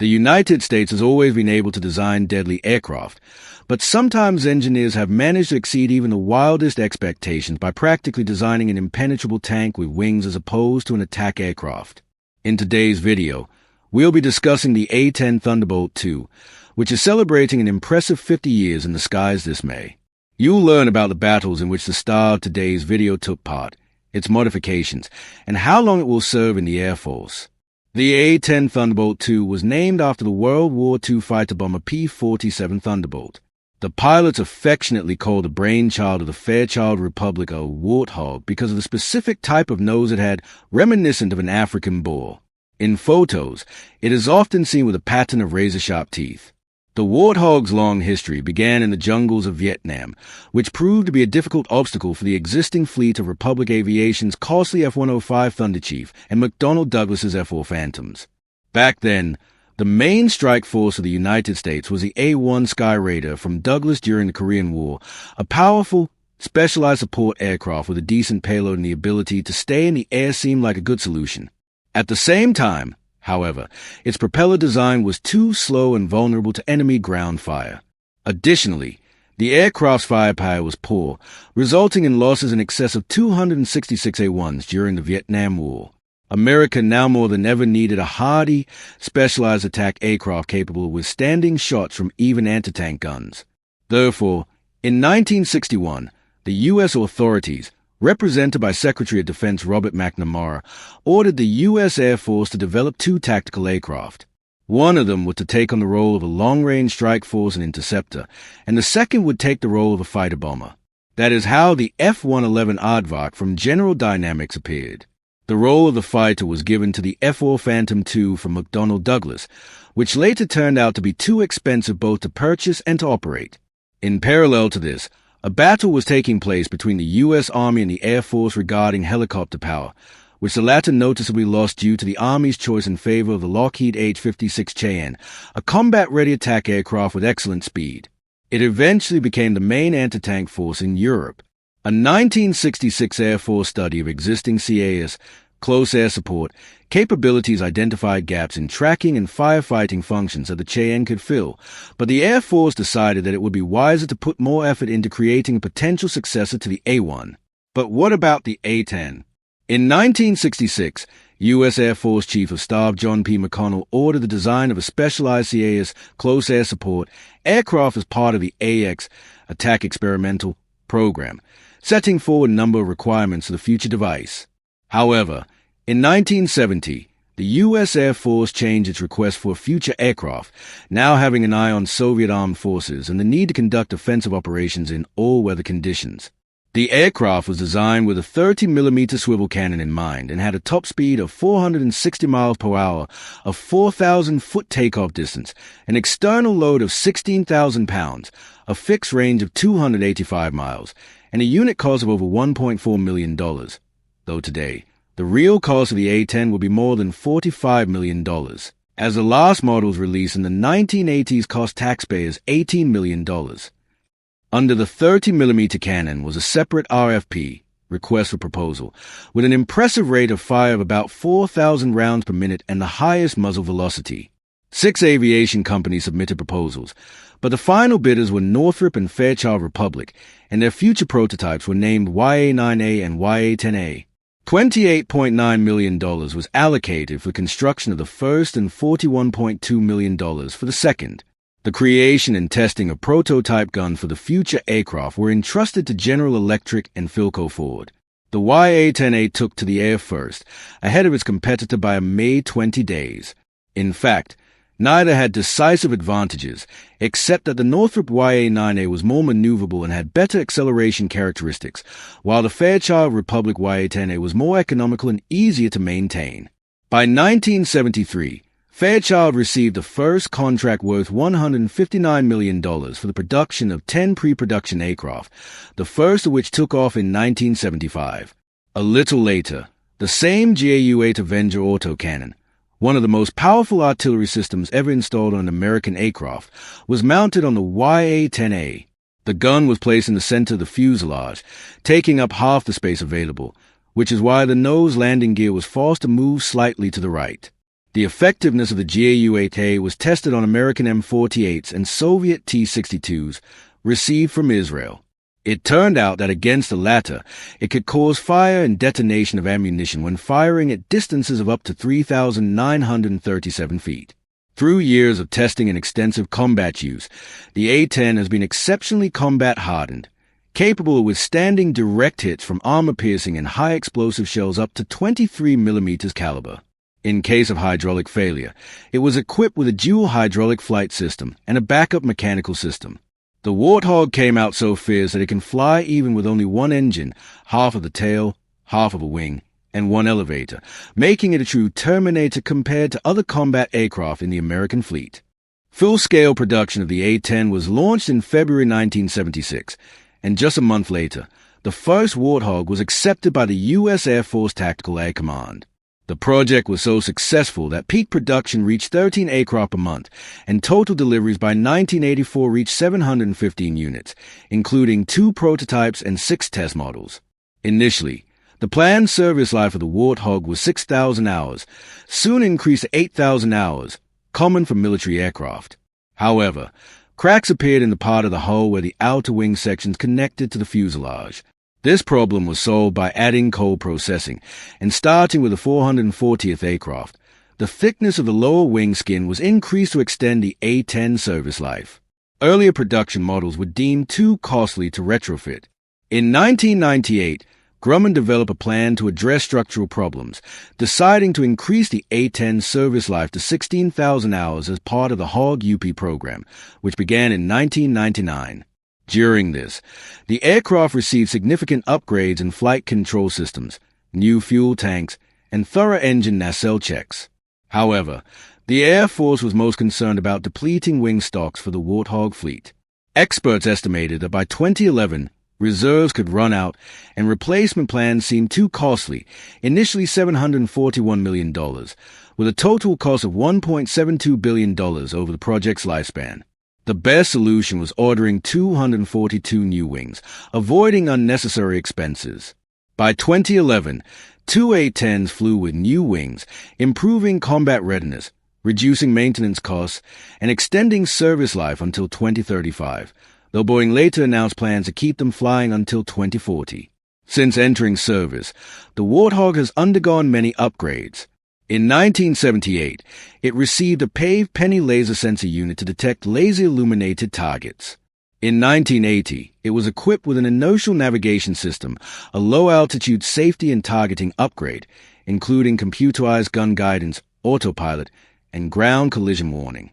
The United States has always been able to design deadly aircraft, but sometimes engineers have managed to exceed even the wildest expectations by practically designing an impenetrable tank with wings as opposed to an attack aircraft. In today's video, we'll be discussing the A-10 Thunderbolt II, which is celebrating an impressive 50 years in the skies this May. You'll learn about the battles in which the star of today's video took part, its modifications, and how long it will serve in the Air Force. The A-10 Thunderbolt II was named after the World War II fighter bomber P-47 Thunderbolt. The pilots affectionately called the brainchild of the Fairchild Republic a Warthog because of the specific type of nose it had, reminiscent of an African boar. In photos, it is often seen with a pattern of razor-sharp teeth. The Warthog's long history began in the jungles of Vietnam, which proved to be a difficult obstacle for the existing fleet of Republic Aviation's costly F-105 Thunderchief and McDonnell Douglas's F-4 Phantoms. Back then, the main strike force of the United States was the A-1 Sky Raider from Douglas during the Korean War, a powerful, specialized support aircraft with a decent payload and the ability to stay in the air seemed like a good solution. At the same time, however, its propeller design was too slow and vulnerable to enemy ground fire. Additionally, the aircraft's firepower was poor, resulting in losses in excess of 266 A-1s during the Vietnam War. America now more than ever needed a hardy, specialized attack aircraft capable of withstanding shots from even anti-tank guns. Therefore, in 1961, the U.S. authorities, represented by Secretary of Defense Robert McNamara, ordered the U.S. Air Force to develop two tactical aircraft. One of them was to take on the role of a long-range strike force and interceptor, and the second would take the role of a fighter bomber. That is how the F-111 Aardvark from General Dynamics appeared. The role of the fighter was given to the F-4 Phantom II from McDonnell Douglas, which later turned out to be too expensive both to purchase and to operate. In parallel to this, a battle was taking place between the U.S. Army and the Air Force regarding helicopter power, which the latter noticeably lost due to the Army's choice in favor of the Lockheed H-56 Cheyenne, a combat-ready attack aircraft with excellent speed. It eventually became the main anti-tank force in Europe. A 1966 Air Force study of existing CAS, close air support, capabilities identified gaps in tracking and firefighting functions that the Cheyenne could fill, but the Air Force decided that it would be wiser to put more effort into creating a potential successor to the A-1. But what about the A-10? In 1966, U.S. Air Force Chief of Staff John P. McConnell ordered the design of a specialized CAS, close air support, aircraft as part of the AX, Attack Experimental, program, setting forward a number of requirements for the future device. However, in 1970, the U.S. Air Force changed its request for a future aircraft, now having an eye on Soviet armed forces and the need to conduct offensive operations in all-weather conditions. The aircraft was designed with a 30mm swivel cannon in mind and had a top speed of 460 miles per hour, a 4,000-foot takeoff distance, an external load of 16,000 pounds, a fixed range of 285 miles, and a unit cost of over $1.4 million. Though today, the real cost of the A-10 will be more than $45 million, as the last models released in the 1980s cost taxpayers $18 million. Under the 30mm cannon was a separate RFP, request for proposal, with an impressive rate of fire of about 4,000 rounds per minute and the highest muzzle velocity. 6 aviation companies submitted proposals, but the final bidders were Northrop and Fairchild Republic, and their future prototypes were named YA-9A and YA-10A. $28.9 million was allocated for construction of the first and $41.2 million for the second. The creation and testing of prototype guns for the future aircraft were entrusted to General Electric and Philco Ford. The YA-10A took to the air first, ahead of its competitor by a mere 20 days. In fact, neither had decisive advantages, except that the Northrop YA-9A was more maneuverable and had better acceleration characteristics, while the Fairchild Republic YA-10A was more economical and easier to maintain. By 1973, Fairchild received the first contract worth $159 million for the production of 10 pre-production aircraft, the first of which took off in 1975. A little later, the same GAU-8 Avenger autocannon, one of the most powerful artillery systems ever installed on an American aircraft, was mounted on the YA-10A. The gun was placed in the center of the fuselage, taking up half the space available, which is why the nose landing gear was forced to move slightly to the right. The effectiveness of the GAU-8A was tested on American M48s and Soviet T-62s received from Israel. It turned out that against the latter, it could cause fire and detonation of ammunition when firing at distances of up to 3,937 feet. Through years of testing and extensive combat use, the A-10 has been exceptionally combat-hardened, capable of withstanding direct hits from armor-piercing and high-explosive shells up to 23 mm caliber. In case of hydraulic failure, it was equipped with a dual hydraulic flight system and a backup mechanical system. The Warthog came out so fierce that it can fly even with only one engine, half of the tail, half of a wing, and one elevator, making it a true Terminator compared to other combat aircraft in the American fleet. Full-scale production of the A-10 was launched in February 1976, and just a month later, the first Warthog was accepted by the U.S. Air Force Tactical Air Command. The project was so successful that peak production reached 13 aircraft per month, and total deliveries by 1984 reached 715 units, including 2 prototypes and 6 test models. Initially, the planned service life of the Warthog was 6,000 hours, soon increased to 8,000 hours, common for military aircraft. However, cracks appeared in the part of the hull where the outer wing sections connected to the fuselage. This problem was solved by adding cold processing, and starting with the 440th aircraft, the thickness of the lower wing skin was increased to extend the A-10 service life. Earlier production models were deemed too costly to retrofit. In 1998, Grumman developed a plan to address structural problems, deciding to increase the A-10 service life to 16,000 hours as part of the HOG-UP program, which began in 1999. During this, the aircraft received significant upgrades in flight control systems, new fuel tanks, and thorough engine nacelle checks. However, the Air Force was most concerned about depleting wing stocks for the Warthog fleet. Experts estimated that by 2011, reserves could run out, and replacement plans seemed too costly, initially $741 million, with a total cost of $1.72 billion over the project's lifespan. The best solution was ordering 242 new wings, avoiding unnecessary expenses. By 2011, 2 A-10s flew with new wings, improving combat readiness, reducing maintenance costs, and extending service life until 2035, though Boeing later announced plans to keep them flying until 2040. Since entering service, the Warthog has undergone many upgrades. In 1978, it received a paved penny laser sensor unit to detect laser-illuminated targets. In 1980, it was equipped with an inertial navigation system, a low-altitude safety and targeting upgrade, including computerized gun guidance, autopilot, and ground collision warning.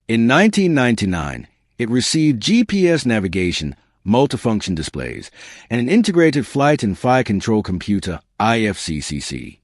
In 1999, it received GPS navigation, multifunction displays, and an integrated flight and fire control computer, IFCCC.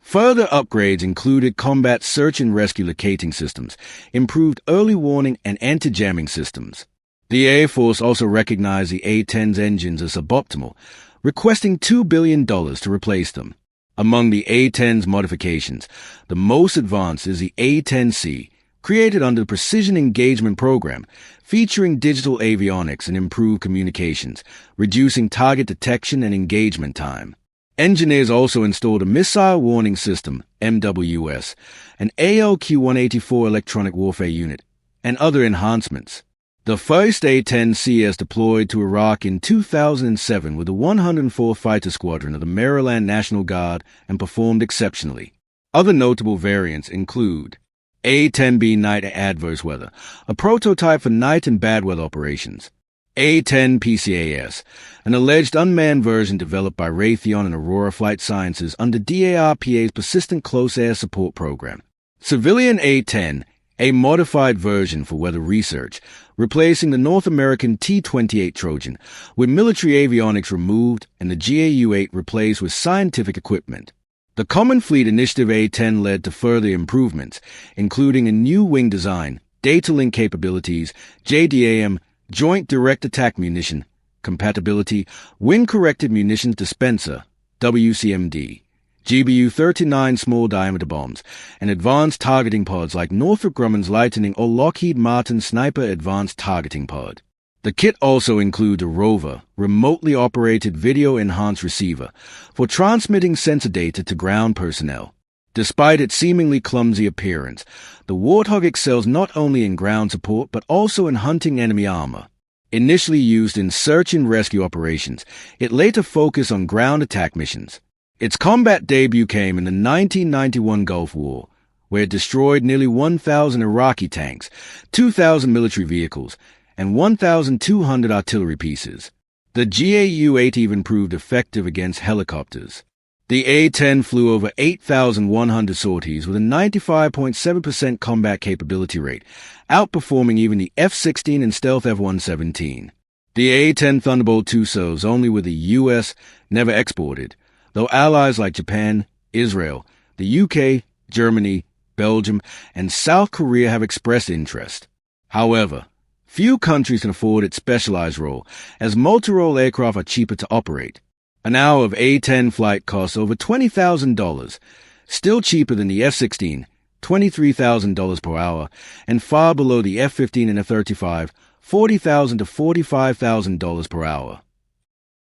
Further upgrades included combat search and rescue locating systems, improved early warning and anti-jamming systems. The Air Force also recognized the A-10's engines as suboptimal, requesting $2 billion to replace them. Among the A-10's modifications, the most advanced is the A-10C, created under the Precision Engagement Program, featuring digital avionics and improved communications, reducing target detection and engagement time. Engineers also installed a Missile Warning System, MWS, an ALQ-184 electronic warfare unit, and other enhancements. The first A-10CS deployed to Iraq in 2007 with the 104th Fighter Squadron of the Maryland National Guard and performed exceptionally. Other notable variants include A-10B Night Adverse Weather, a prototype for night and bad weather operations. A-10 PCAS, an alleged unmanned version developed by Raytheon and Aurora Flight Sciences under DARPA's Persistent Close Air Support Program. Civilian A-10, a modified version for weather research, replacing the North American T-28 Trojan, with military avionics removed and the GAU-8 replaced with scientific equipment. The Common Fleet Initiative A-10 led to further improvements, including a new wing design, data link capabilities, JDAM, Joint Direct Attack Munition, compatibility, Wind-Corrected Munitions Dispenser, WCMD, GBU-39 small diameter bombs, and advanced targeting pods like Northrop Grumman's Lightning or Lockheed Martin Sniper Advanced Targeting Pod. The kit also includes a rover, remotely operated video-enhanced receiver for transmitting sensor data to ground personnel. Despite its seemingly clumsy appearance, the Warthog excels not only in ground support but also in hunting enemy armor. Initially used in search and rescue operations, it later focused on ground attack missions. Its combat debut came in the 1991 Gulf War, where it destroyed nearly 1,000 Iraqi tanks, 2,000 military vehicles, and 1,200 artillery pieces. The GAU-8 even proved effective against helicopters. The A-10 flew over 8,100 sorties with a 95.7% combat capability rate, outperforming even the F-16 and stealth F-117. The A-10 Thunderbolt II soars only with the U.S., never exported, though allies like Japan, Israel, the U.K., Germany, Belgium, and South Korea have expressed interest. However, few countries can afford its specialized role, as multi-role aircraft are cheaper to operate. An hour of A-10 flight costs over $20,000, still cheaper than the F-16, $23,000 per hour, and far below the F-15 and F-35, $40,000 to $45,000 per hour.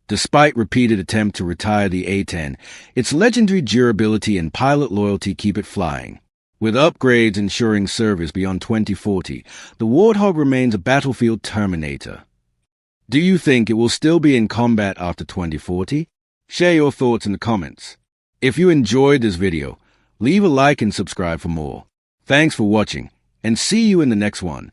Despite repeated attempts to retire the A-10, its legendary durability and pilot loyalty keep it flying. With upgrades ensuring service beyond 2040, the Warthog remains a battlefield terminator. Do you think it will still be in combat after 2040? Share your thoughts in the comments. If you enjoyed this video, leave a like and subscribe for more. Thanks for watching, and see you in the next one.